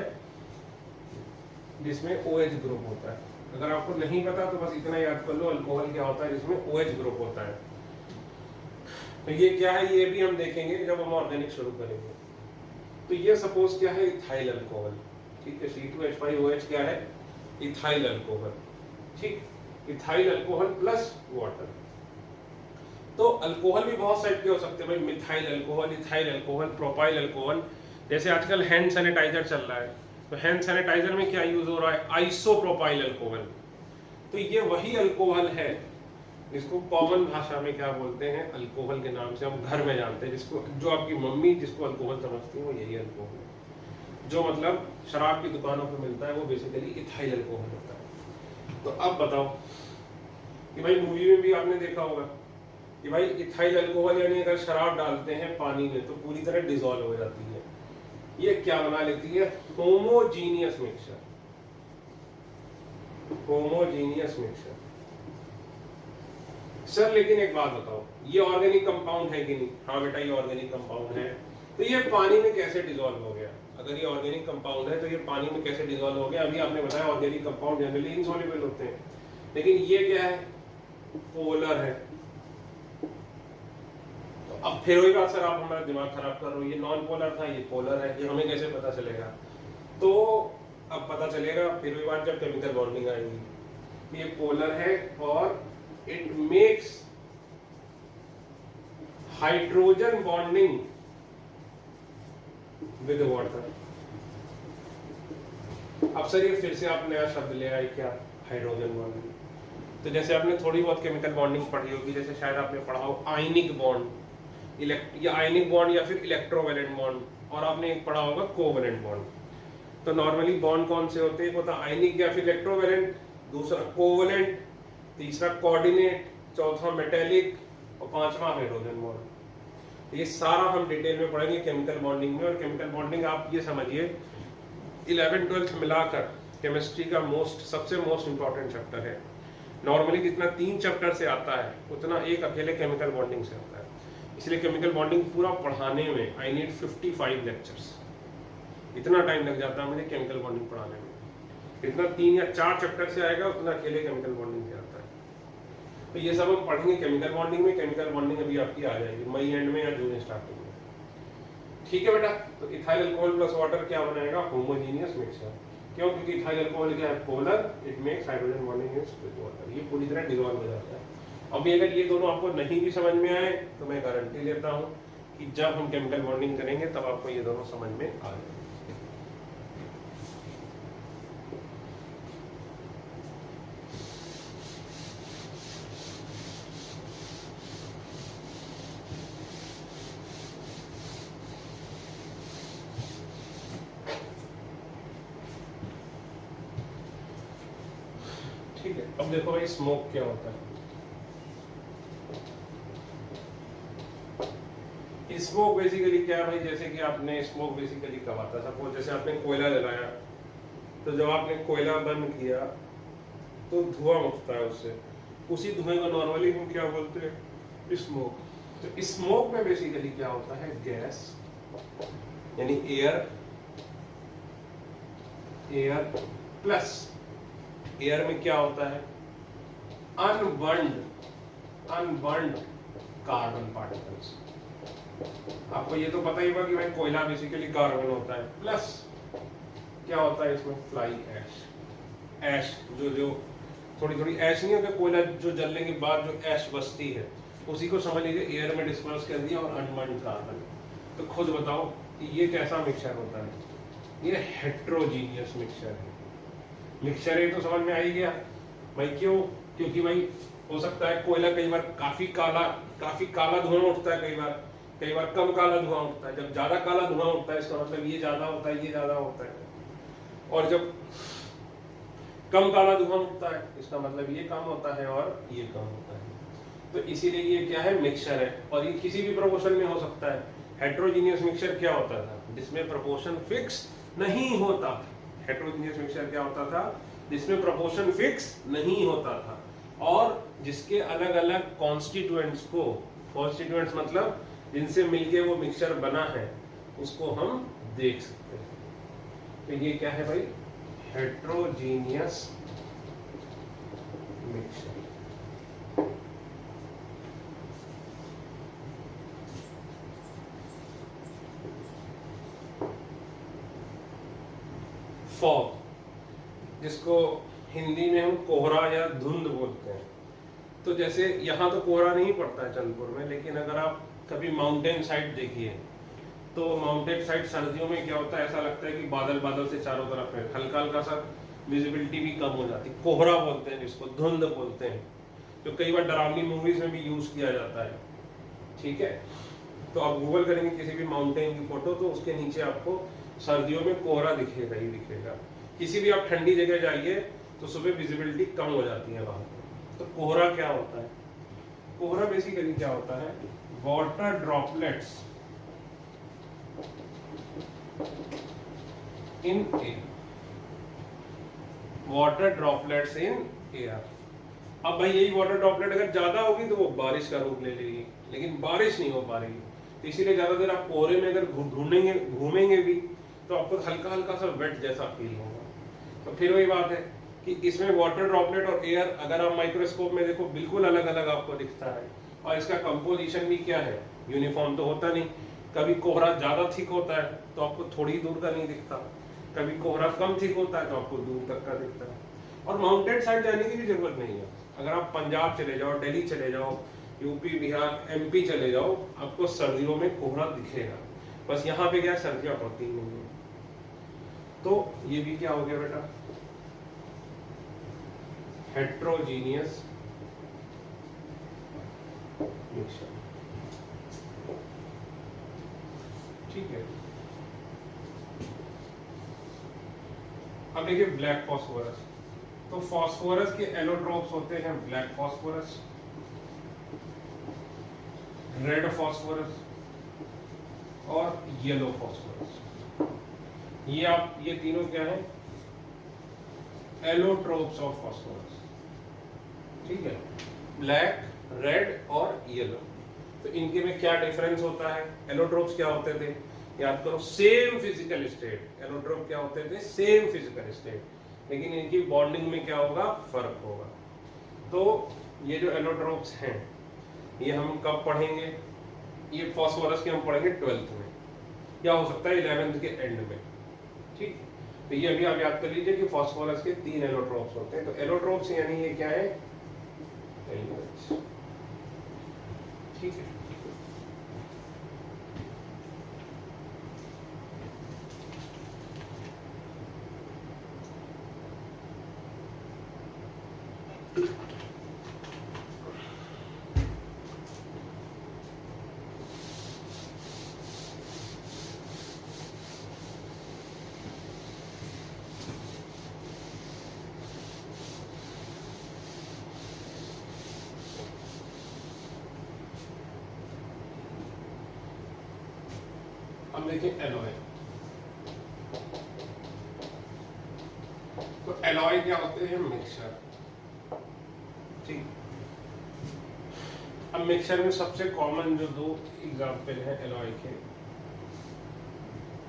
जिसमें OH ग्रुप होता है। अगर आपको नहीं पता तो बस इतना याद कर लो, अल्कोहल क्या होता है जिसमें OH ग्रुप होता है। तो ये क्या है, ये भी हम देखेंगे जब हम ऑर्गेनिक शुरू करेंगे। तो ये सपोज क्या है, इथाइल अल्कोहल। ठीक है, C2H5OH क्या है, इथाइल अल्कोहल। ठीक, इथाइल अल्कोहल प्लस वाटर। तो अल्कोहल भी बहुत टाइप के हो सकते हैं भाई, methyl alcohol, ethyl alcohol, propyl alcohol. जैसे आजकल हैंड सैनिटाइजर चल रहा है, तो हैंड सैनिटाइजर में क्या यूज हो रहा है, आइसोप्रोपाइल अल्कोहल। तो ये वही अल्कोहल है जिसको कॉमन भाषा में क्या बोलते हैं, अल्कोहल के नाम से हम घर में जानते हैं, जिसको जो आपकी मम्मी जिसको अल्कोहल समझती है वो यही अल्कोहल है। जो मतलब शराब की दुकानों पे मिलता है वो बेसिकली इथाइल अल्कोहल होता है। तो अब बताओ कि भाई मूवी में भी आपने देखा होगा कि भाई इथाइल अल्कोहल यानी अगर शराब डालते हैं पानी में तो पूरी तरह डिसॉल्व हो जाती है। ये क्या बना लेती है, homogeneous mixture. Homogeneous mixture. Sir लेकिन एक बात बताओ, ये ऑर्गेनिक कंपाउंड है कि नहीं? हाँ बेटा ये ऑर्गेनिक कंपाउंड है। तो ये पानी में कैसे डिसॉल्व हो गया? अगर ये ऑर्गेनिक कंपाउंड है तो ये पानी में कैसे डिसॉल्व हो गया? अभी आपने बताया ऑर्गेनिक कंपाउंड जनरली इनसॉल्युबल होते हैं, लेकिन ये क्या है, पोलर है। तो अब फिर वही बात, सर आप हमारा दिमाग खराब कर रहे हो, ये नॉन पोलर था ये पोलर है, ये हमें कैसे पता चलेगा? तो अब पता चलेगा फिर वही बात जब केमिकल बॉन्डिंग आएगी। ये पोलर है और it makes hydrogen bonding with water। अब सर ये फिर से आप नया शब्द ले आए क्या, हाइड्रोजन बॉन्डिंग। तो जैसे आपने थोड़ी बहुत केमिकल बॉन्डिंग पढ़ी होगी, जैसे शायद आपने पढ़ा हो आयनिक बॉन्ड, या आयनिक बॉन्ड या फिर इलेक्ट्रोवैलेंट बॉन्ड, और आपने एक पढ़ा होगा कोवैलेंट बॉन्ड। तो नॉर्मली बॉन्ड कौन से होते हैं, होता आयनिक या फिर इलेक्ट्रोवैलेंट, दूसरा कोवैलेंट, तीसरा कोऑर्डिनेट, चौथा मेटेलिक और पांचवा हाइड्रोजन बॉन्ड। ये सारा हम डिटेल में पढ़ेंगे केमिकल बॉन्डिंग में। और केमिकल बॉन्डिंग आप ये समझिए 11th-12th मिलाकर केमिस्ट्री का सबसे मोस्ट इंपॉर्टेंट चैप्टर है। नॉर्मली जितना 3 चैप्टर से आता है उतना एक अकेले केमिकल बॉन्डिंग से आता है। इसलिए केमिकल बॉन्डिंग पूरा पढ़ाने में आई नीड 55 लेक्चर्स। इतना टाइम लग जाता है मुझे केमिकल बॉन्डिंग पढ़ाने में। जितना 3 या 4 चैप्टर से आएगा उतना अकेले केमिकल बॉन्डिंग से आता है। तो ये सब हम पढ़ेंगे केमिकल बॉन्डिंग में। केमिकल बॉन्डिंग अभी आपकी आ जाएगी मई एंड में या जून स्टार्टिंग में। ठीक है बेटा, तो इथाइल अल्कोहल प्लस वाटर क्या बनाएगा, होमोजीनियस मिक्सचर। क्यों? क्योंकि इथाइल अल्कोहल क्या है, polar, it makes hydrogen bonding with water. ये पूरी तरह डिसॉल्व हो जाता है। अभी अगर ये दोनों आपको नहीं भी समझ में आए तो मैं गारंटी लेता हूँ कि जब हम केमिकल बॉन्डिंग करेंगे तब आपको ये दोनों समझ में आ जाएंगे। ठीक है, अब देखो भाई स्मोक क्या होता है। स्मोक बेसिकली क्या है भाई, जैसे कि आपने स्मोक बेसिकली कब आता है, सपोज जैसे आपने कोयला जलाया, तो जब आपने कोयला बंद किया तो धुआं उठता है उससे, उसी धुएं को नॉर्मली हम क्या बोलते हैं, स्मोक। तो स्मोक में बेसिकली क्या होता है, गैस यानी एयर प्लस एयर में क्या होता है, अनबर्न्ड कार्बन पार्टिकल्स। आपको ये तो पता ही होगा कि भाई कोयला बेसिकली कार्बन होता है, प्लस क्या होता है इसमें, फ्लाई ऐश। जो थोड़ी ऐश नहीं होती, कोयला जो जलने के बाद जो ऐश बचती है उसी को समझ लीजिए एयर में डिस्पर्स कर दिया, और अनबर्न्ड कार्बन। तो खुद बताओ कि ये कैसा मिक्सचर होता है, ये हेट्रोजीनियस मिक्सचर है। मिक्सचर है तो समझ में आ ही गया भाई, क्यों? क्योंकि भाई हो सकता है कोयला कई बार काफी काला धुआं उठता है, कई बार कम काला धुआं उठता है। जब ज्यादा काला धुआं उठता है इसका मतलब ये ज्यादा होता है, ये ज्यादा होता है, और जब कम काला धुआं उठता है इसका मतलब ये कम होता है और ये कम होता है। तो इसीलिए ये क्या है, मिक्सचर है। और ये किसी भी प्रोपोर्शन में हो सकता है, हेट्रोजीनियस मिक्सचर क्या होता था? जिसमें प्रोपोर्शन फिक्स नहीं होता था। हेट्रोजीनियस मिक्सचर क्या होता था? जिसमें प्रोपोर्शन फिक्स नहीं होता था और जिसके अलग अलग कॉन्स्टिट्यूएंट्स को, कॉन्स्टिट्यूएंट्स मतलब जिनसे मिलके वो मिक्सचर बना है, उसको हम देख सकते हैं। तो ये क्या है भाई? Heterogeneous mixture. फॉग, जिसको हिंदी में हम कोहरा या धुंध बोलते हैं। तो जैसे यहाँ तो कोहरा नहीं पड़ता है चंद्रपुर में, लेकिन अगर आप कभी माउंटेन साइड देखिए तो माउंटेन साइड सर्दियों में क्या होता है, ऐसा लगता है कि बादल बादल से चारों तरफ है, हल्का हल्का सा विजिबिलिटी भी कम हो जाती है। कोहरा बोलते हैं जिसको, धुंध बोलते हैं, जो कई बार डरावनी मूवीज में भी यूज किया जाता है। ठीक है, तो आप गूगल करेंगे किसी भी माउंटेन की फोटो तो उसके नीचे आपको सर्दियों में कोहरा दिखेगा ही दिखेगा। किसी भी आप ठंडी जगह जाइए तो सुबह विजिबिलिटी कम हो जाती है वहां पर। तो कोहरा क्या होता है? कोहरा बेसिकली क्या होता है? Water droplets in air, water droplets in air. अब भाई यही वाटर ड्रॉपलेट अगर ज्यादा होगी तो वो बारिश का रूप ले लेगी, लेकिन बारिश नहीं हो पा रही, तो इसीलिए ज्यादा देर आप कोहरे में अगर ढूंढेंगे घूमेंगे भी तो आपको हल्का हल्का सा वेट जैसा फील होगा। तो फिर वही बात है कि इसमें वाटर ड्रॉपलेट और एयर अगर आप माइक्रोस्कोप में देखो बिल्कुल अलग अलग आपको दिखता है, और इसका कंपोजिशन भी क्या है? यूनिफॉर्म तो होता नहीं। कभी कोहरा ज्यादा थिक होता है तो आपको थोड़ी दूर का नहीं दिखता, कभी कोहरा कम थिक होता है तो आपको दूर तक का दिखता है। और माउंटेन साइड जाने की भी जरूरत नहीं है। अगर आप पंजाब चले जाओ, दिल्ली चले जाओ, यूपी, बिहार, एमपी चले जाओ, आपको सर्दियों में कोहरा दिखेगा। बस यहाँ पे क्या सर्दियां पड़ती नहीं है। तो ये भी क्या हो गया बेटा? Heterogeneous mixture. ठीक है, अब देखिए ब्लैक फॉस्फोरस। तो फॉस्फोरस के एलोट्रोप्स होते हैं ब्लैक फॉस्फोरस, रेड फॉस्फोरस और येलो फॉस्फोरस। ये तीनों क्या है? Allotropes of phosphorus. ठीक है, ब्लैक, रेड और येलो। तो इनके में क्या डिफरेंस होता है? एलोट्रोप्स क्या होते थे? याद करो, सेम फिजिकल स्टेट। एलोट्रोप क्या होते थे? सेम फिजिकल स्टेट, लेकिन इनकी बॉन्डिंग में क्या होगा? फर्क होगा। तो ये जो एलोट्रोप्स हैं ये हम कब पढ़ेंगे? ये फॉस्फोरस के हम पढ़ेंगे 12th में, या हो सकता है 11th के एंड में। ठीक, तो ये अभी आप याद कर लीजिए कि फॉस्फोरस के 3 एलोट्रोप्स होते हैं। तो एलोट्रोप्स यानी ये क्या है? ठीक है, अब देखिए एलॉय। तो एलॉय क्या होते हैं? मिक्सचर। ठीक, अब मिक्सचर में सबसे कॉमन जो 2 एग्जाम्पल है एलॉय के,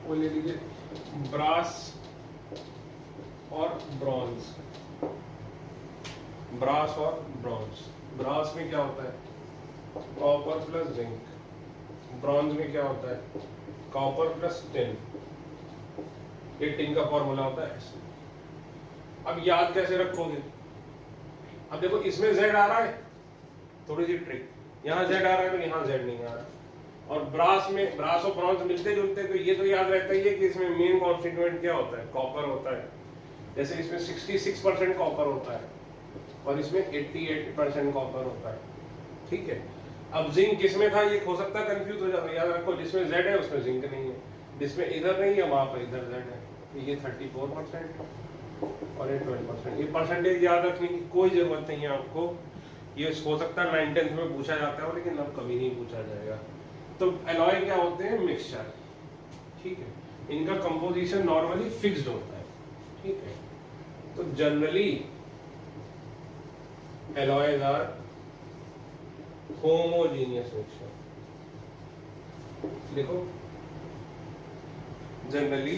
वो ले लीजिए, ब्रास और ब्रॉन्ज। ब्रास और ब्रॉन्ज। ब्रास में क्या होता है? Copper plus zinc. ब्रॉन्ज में क्या होता है? Copper plus tin. ये टिन का फॉर्मूला होता है ऐसे। अब याद कैसे रखोगे? अब देखो इसमें Z आ रहा है, थोड़ी सी ट्रिक, यहाँ Z आ रहा है तो यहाँ Z नहीं आ रहा। और ब्रास में, ब्रास और ब्रॉन्ज मिलते जुलते, तो ये तो याद रहता ही है कि इसमें मेन कॉन्स्टिट्यूएंट क्या होता है? कॉपर होता है। जैसे इसमें 66% कॉपर होता है और इसमें 88% कॉपर होता है। ठीक है, अब जिंक किसमें था? ये हो सकता है कंफ्यूज हो जाता है। याद रखो, जिसमें Z है उसमें जिंक नहीं है, जिसमें इधर नहीं है वहां पर इधर Z है। ये 34% और ये 12%। ये परसेंटेज याद रखने की कोई जरूरत नहीं है आपको। ये हो सकता है 9th 10th में पूछा जाता है, लेकिन अब कभी नहीं पूछा जाएगा। तो एलॉय क्या होते हैं? मिक्सचर, ठीक है। इनका कंपोजिशन नॉर्मली फिक्स्ड होता है, ठीक है। तो generally alloys are homogeneous mixture, देखो generally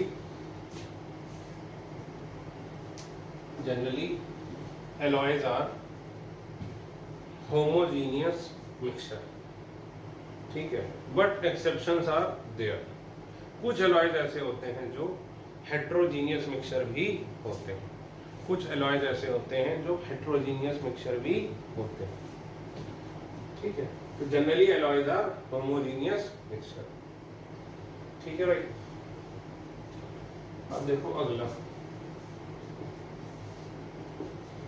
alloys are homogeneous mixture, ठीक है। बट एक्सेप्शंस आर देयर, कुछ एलॉयज ऐसे होते हैं जो हेट्रोजीनियस मिक्सचर भी होते हैं, कुछ एलॉयज ऐसे होते हैं जो हेट्रोजीनियस मिक्सचर भी होते हैं, ठीक है। तो generally alloys are homogeneous mixture, ठीक है भाई। अब देखो अगला,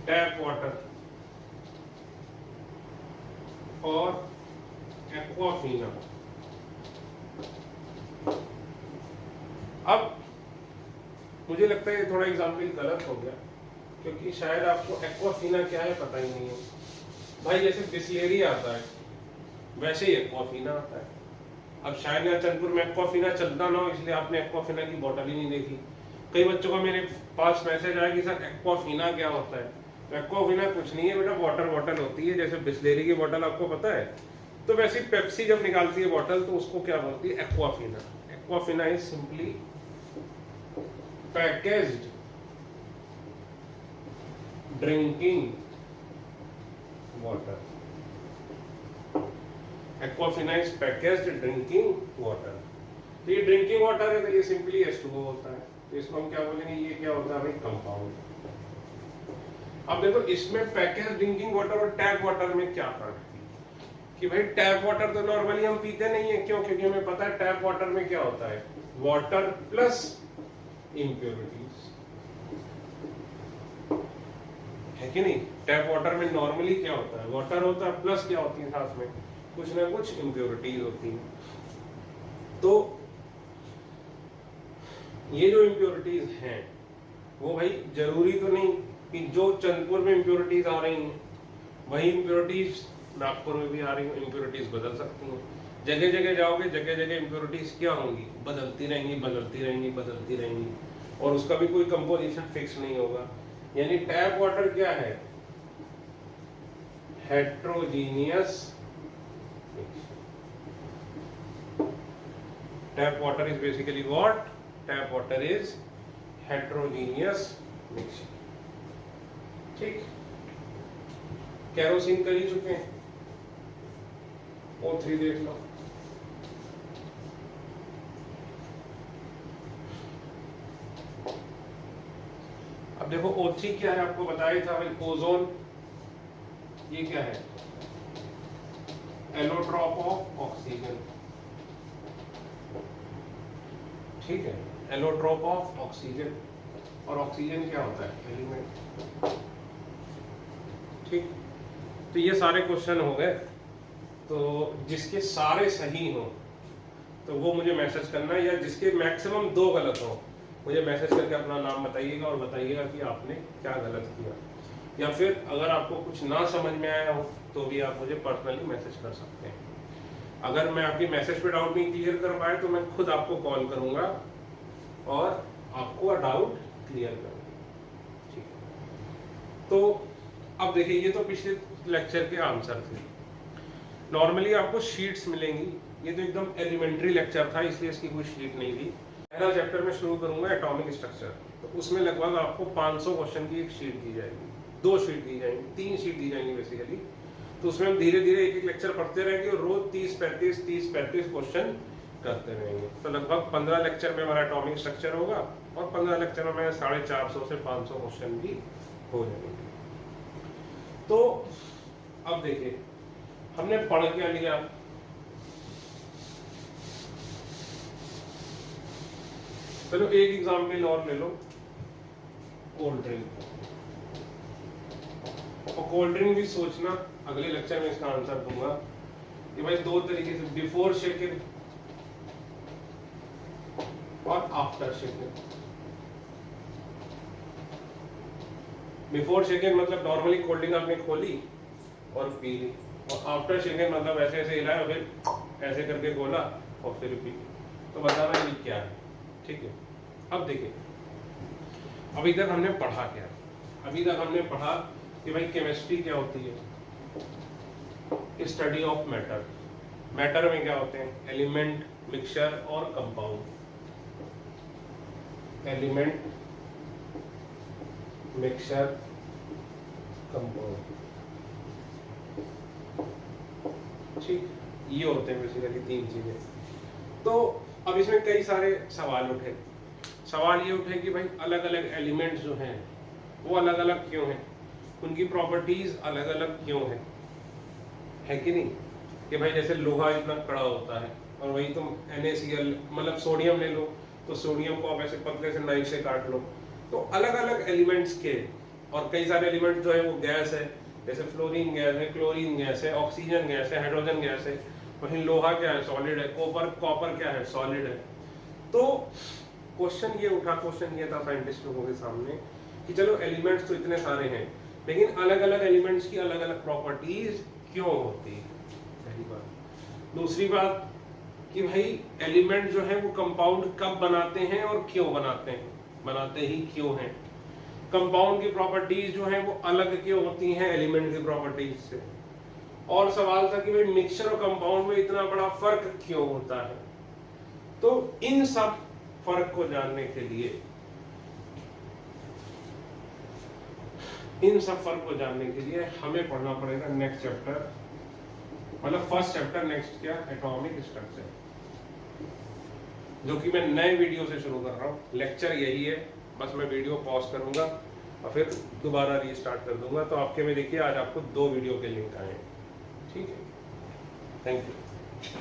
टैप वाटर और एक्वाफीना। अब मुझे लगता है ये थोड़ा एग्जाम्पल गलत हो गया, क्योंकि शायद आपको एक्वाफीना क्या है पता ही नहीं है। भाई जैसे बिस्लेरी आता है वैसे ही एक्वाफीना आता है। अब शायद यहाँ चंदपुर में एक्वाफीना चलता ना हो, इसलिए आपने एक्वाफीना की बोतल ही नहीं देखी। कई बच्चों का मेरे पास मैसेज आया कि सर एक्वाफीना क्या होता है। तो एक्वाफीना कुछ नहीं है बेटा, वाटर बॉटल होती है। जैसे बिस्लेरी की बोतल आपको पता है, तो वैसे ही पेप्सी जब निकालती है बोतल तो उसको क्या बोलती है? Aquafina. Aquafina is simply packaged drinking water. Aquafina is packaged drinking water. तो ये ड्रिंकिंग वाटर है, तो ये सिंपली H2O होता है। तो इसको हम क्या बोलेंगे? ये क्या होता है भाई? कंपाउंड। अब देखो इसमें पैकेज ड्रिंकिंग वाटर और टैप वाटर में क्या फर्क है कि भाई टैप वाटर तो नॉर्मली हम पीते नहीं है। क्यों? क्योंकि हमें पता है टैप वाटर में क्या होता है? वाटर प्लस इम्प्योरिटीज, है कि नहीं? टैप वाटर में नॉर्मली क्या होता है? वाटर होता है प्लस क्या होती है साथ में? कुछ ना कुछ इम्प्योरिटीज होती है। तो ये जो इम्प्योरिटीज हैं वो भाई जरूरी तो नहीं कि जो चंदपुर में इम्प्योरिटीज आ रही हैं वही इम्प्योरिटीज नागपुर में भी आ रही हैं। इम्प्योरिटीज बदल सकती हैं, जगह जगह जाओगे, जगह जगह इम्प्योरिटीज क्या होंगी? बदलती रहेंगी, बदलती रहेंगी, बदलती रहेंगी, और उसका भी कोई कंपोजिशन फिक्स नहीं होगा। यानी टैप वाटर क्या है? Heterogeneous. Tap water is basically what? Tap water is heterogeneous mixture, ठीक। केरोसिन कर ही चुके हैं, O3 देख लो। अब देखो O3 क्या है, आपको बताया था भाई ओजोन। ये क्या है? एलोट्रॉप ऑफ ऑक्सीजन, ठीक है। एलोट्रॉप ऑफ ऑक्सीजन, और ऑक्सीजन क्या होता है? एलिमेंट, ठीक। तो ये सारे क्वेश्चन हो गए। तो जिसके सारे सही हो तो वो मुझे मैसेज करना है, या जिसके मैक्सिमम 2 गलत हो मुझे मैसेज करके अपना नाम बताइएगा और बताइएगा कि आपने क्या गलत किया। या फिर अगर आपको कुछ ना समझ में आया हो तो भी आप मुझे पर्सनली मैसेज कर सकते हैं। अगर मैं आपकी मैसेज पे डाउट नहीं क्लियर कर पाया तो मैं खुद आपको कॉल करूंगा और आपको डाउट क्लियर करूंगा, ठीक है। तो अब देखिए, ये तो पिछले लेक्चर के आंसर थे। नॉर्मली आपको शीट्स मिलेंगी, ये तो एकदम एलिमेंट्री लेक्चर था इसलिए इसकी कोई शीट नहीं थी। पहला चैप्टर में शुरू करूंगा एटॉमिक स्ट्रक्चर, तो उसमें लगभग आपको 500 क्वेश्चन की एक शीट दी जाएगी, 2 शीट दी जाएंगी, 3 शीट दी जाएंगी बेसिकली। तो उसमें हम धीरे धीरे एक एक लेक्चर पढ़ते रहेंगे और रोज 30-35 क्वेश्चन करते रहेंगे। तो लगभग 15 लेक्चर में हमारा एटॉमिक स्ट्रक्चर होगा और 15 लेक्चर में 450 से 500 क्वेश्चन भी हो जाएंगे। तो अब देखिए हमने पढ़ क्या लिया। चलो एक एग्जाम्पल और ले लो, कोल्ड ड्रिंक। और कोल्ड ड्रिंक भी सोचना, अगले लेक्चर में इसका आंसर दूंगा कि भाई 2 तरीके से, बिफोर शेकिंग और आफ्टर शेकिंग। बिफोर शेकिंग मतलब नॉर्मली कोल्ड ड्रिंक आपने खोली और पी ली, और आफ्टर शेकिंग मतलब ऐसे ऐसे हिलाया फिर ऐसे करके खोला और फिर रिपीट। तो बताना ये क्या है, ठीक है। अब देखिए, अभी तक हमने पढ़ा क्या? अभी तक हमने पढ़ा कि भाई केमिस्ट्री क्या होती है, स्टडी ऑफ मैटर। मैटर में क्या होते हैं? एलिमेंट, मिक्सचर और कंपाउंड। एलिमेंट, मिक्सचर, कंपाउंड, ठीक, ये होते हैं बेसिकली 3 चीजें। तो अब इसमें कई सारे सवाल उठे। सवाल ये उठे कि भाई अलग अलग एलिमेंट्स जो हैं वो अलग अलग क्यों हैं, उनकी प्रॉपर्टीज अलग अलग क्यों है कि नहीं? कि भाई जैसे लोहा इतना कड़ा होता है और वही तुम NaCl मतलब सोडियम ले लो, तो सोडियम को आप ऐसे पतले से नाइफ से काट लो। तो अलग अलग एलिमेंट्स के, और कई सारे एलिमेंट जो है वो गैस है, जैसे फ्लोरीन गैस है, क्लोरीन गैस है, ऑक्सीजन गैस है, हाइड्रोजन गैस है। वहीं लोहा क्या है? सॉलिड है। कॉपर क्या है? सॉलिड है। तो क्वेश्चन ये था साइंटिस्ट लोगों के सामने कि चलो एलिमेंट्स तो इतने सारे हैं, लेकिन अलग अलग एलिमेंट्स की अलग अलग प्रॉपर्टीज क्यों होती है, पहली बात। दूसरी बात कि भाई एलिमेंट जो है वो कंपाउंड कब बनाते हैं और क्यों बनाते हैं, बनाते ही क्यों हैं। कंपाउंड की प्रॉपर्टीज जो है वो अलग क्यों होती हैं एलिमेंट की प्रॉपर्टीज से। और सवाल था कि भाई मिक्सचर और कंपाउंड में इतना बड़ा फर्क क्यों होता है। तो इन सब फर्क को जानने के लिए, हमें पढ़ना पड़ेगा नेक्स्ट चैप्टर, मतलब फर्स्ट चैप्टर, नेक्स्ट क्या? एटॉमिक स्ट्रक्चर, जो कि मैं नए वीडियो से शुरू कर रहा हूँ। लेक्चर यही है, बस मैं वीडियो पॉज करूंगा और फिर दोबारा रीस्टार्ट कर दूंगा। तो आपके में देखिए आज आपको 2 वीडियो के लिंक आए हैं, ठीक है। Thank you.